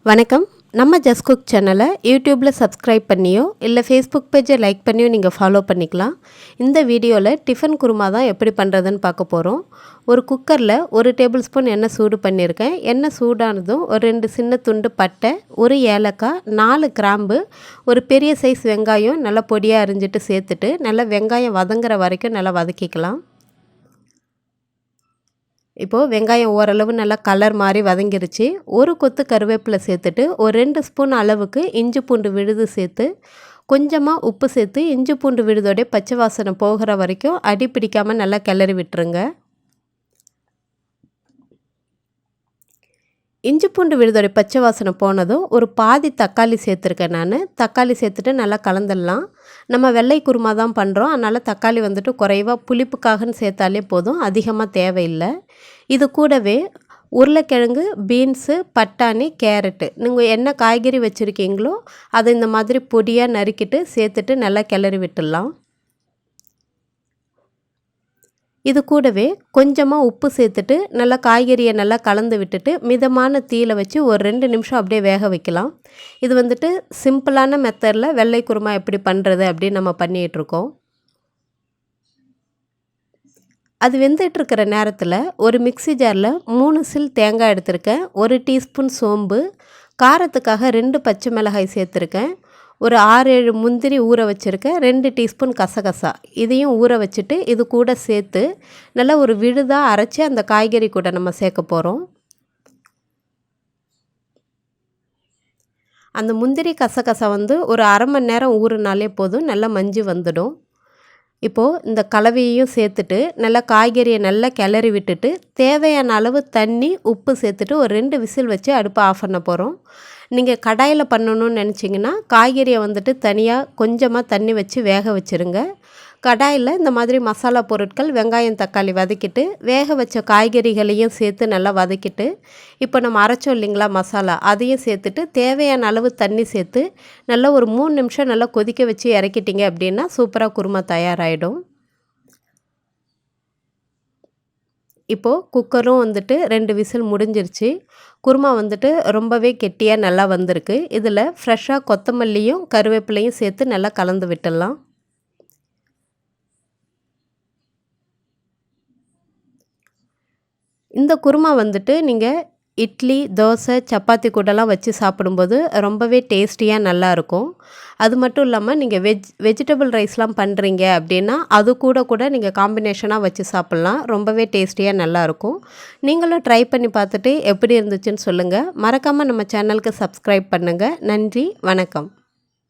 வணக்கம். நம்ம just cook சேனலை யூடியூப்பில் சப்ஸ்கிரைப் பண்ணியோ இல்லை ஃபேஸ்புக் பேஜை லைக் பண்ணியோ நீங்கள் ஃபாலோ பண்ணிக்கலாம். இந்த வீடியோவில் டிஃபன் குருமா தான் எப்படி பண்ணுறதுன்னு பார்க்க போகிறோம். ஒரு குக்கரில் 1 டேபிள் ஸ்பூன் எண்ணெய் சூடு பண்ணியிருக்கேன். எண்ணெய் சூடானதும் ஒரு 2 சின்ன துண்டு பட்டை, ஒரு ஏலக்காய், 4 கிராம்பு, ஒரு பெரிய சைஸ் வெங்காயம் நல்லா பொடியாக அரிஞ்சிட்டு சேர்த்துட்டு நல்லா வெங்காயம் வதங்குற வரைக்கும் நல்லா வதக்கிக்கலாம். இப்போது வெங்காயம் ஓரளவு நல்லா கலர் மாதிரி வதங்கிருச்சு. ஒரு கொத்து கருவேப்பிலை சேர்த்துட்டு ஒரு 2 ஸ்பூன் அளவுக்கு இஞ்சி பூண்டு விழுது சேர்த்து கொஞ்சமாக உப்பு சேர்த்து இஞ்சி பூண்டு விழுதோடைய பச்சை வாசனை போகிற வரைக்கும் அடி பிடிக்காமல் நல்லா கிளறி விட்டுருங்க. இஞ்சி பூண்டு விழுதோடைய பச்சை வாசனை போனதும் ஒரு பாதி தக்காளி சேர்த்துருக்கேன். நான் தக்காளி சேர்த்துட்டு நல்லா கலந்துடலாம். நம்ம வெள்ளை குருமா தான் பண்ணுறோம், அதனால் தக்காளி வந்துட்டு குறைவாக புளிப்புக்காகன்னு சேர்த்தாலே போதும், அதிகமாக தேவையில்லை. இது கூடவே உருளைக்கிழங்கு, பீன்ஸு, பட்டாணி, கேரட்டு நீங்கள் என்ன காய்கறி வச்சுருக்கீங்களோ அதை இந்த மாதிரி பொடியாக நறுக்கிட்டு சேர்த்துட்டு நல்லா கிளறி விட்டுடலாம். இது கூடவே கொஞ்சமாக உப்பு சேர்த்துட்டு நல்லா காய்கறியை நல்லா கலந்து விட்டுட்டு மிதமான தீயில் வச்சு ஒரு 2 நிமிஷம் அப்படியே வேக வைக்கலாம். இது வந்துட்டு சிம்பிளான மெத்தடில் வெள்ளை குருமா எப்படி பண்ணுறது அப்படின்னு நம்ம பண்ணிகிட்ருக்கோம். அது வெந்துட்டுருக்கிற நேரத்தில் ஒரு மிக்ஸி ஜாரில் 3 சில் தேங்காய் எடுத்திருக்கேன், 1 டீஸ்பூன் சோம்பு, காரத்துக்காக 2 பச்சை மிளகாய் சேர்த்துருக்கேன், ஒரு 6-7 முந்திரி ஊற வச்சுருக்கேன், 2 டீஸ்பூன் கசகசா இதையும் ஊற வச்சுட்டு இது கூட சேர்த்து நல்லா ஒரு விழுதாக அரைச்சி அந்த காய்கறி கூட நம்ம சேர்க்க போகிறோம். அந்த முந்திரி கசகசா வந்து ஒரு அரை மணி நேரம் ஊறினாலே போதும், நல்லா மஞ்சள் வந்துடும். இப்போது இந்த கலவையையும் சேர்த்துட்டு நல்லா காய்கறியை நல்லா கிளறி விட்டுட்டு தேவையான அளவு தண்ணி, உப்பு சேர்த்துட்டு ஒரு 2 விசில் வச்சு அடுப்பை ஆஃப் பண்ண போகிறோம். நீங்கள் கடாயில் பண்ணணும்னு நினச்சிங்கன்னா காய்கறியை வந்துட்டு தனியாக கொஞ்சமாக தண்ணி வச்சு வேக வச்சுருங்க. கடாயில் இந்த மாதிரி மசாலா பொருட்கள் வெங்காயம் தக்காளி வதக்கிட்டு வேக வச்ச காய்கறிகளையும் சேர்த்து நல்லா வதக்கிட்டு இப்போ நம்ம அரைச்சோம் இல்லைங்களா மசாலா, அதையும் சேர்த்துட்டு தேவையான அளவு தண்ணி சேர்த்து நல்லா ஒரு 3 நிமிஷம் நல்லா கொதிக்க வச்சு இறக்கிட்டிங்க அப்படின்னா சூப்பராக குருமா தயாராகிடும். இப்போது குக்கரும் வந்துட்டு 2 விசில் முடிஞ்சிருச்சு. குருமா வந்துட்டு ரொம்பவே கெட்டியாக நல்லா வந்திருக்கு. இதில் ஃப்ரெஷ்ஷாக கொத்தமல்லியும் கருவேப்பிலையும் சேர்த்து நல்லா கலந்து விட்டுடலாம். இந்த குருமா வந்துட்டு நீங்கள் இட்லி, தோசை, சப்பாத்தி கூடலாம் வச்சு சாப்பிடும்போது ரொம்பவே டேஸ்டியாக நல்லாயிருக்கும். அது மட்டும் இல்லாமல் நீங்கள் வெஜிடபிள் ரைஸ்லாம் பண்ணுறீங்க அப்படின்னா அது கூட நீங்கள் காம்பினேஷனாக வச்சு சாப்பிட்லாம், ரொம்பவே டேஸ்டியாக நல்லாயிருக்கும். நீங்களும் ட்ரை பண்ணி பார்த்துட்டு எப்படி இருந்துச்சுன்னு சொல்லுங்கள். மறக்காமல் நம்ம சேனலுக்கு சப்ஸ்கிரைப் பண்ணுங்கள். நன்றி, வணக்கம்.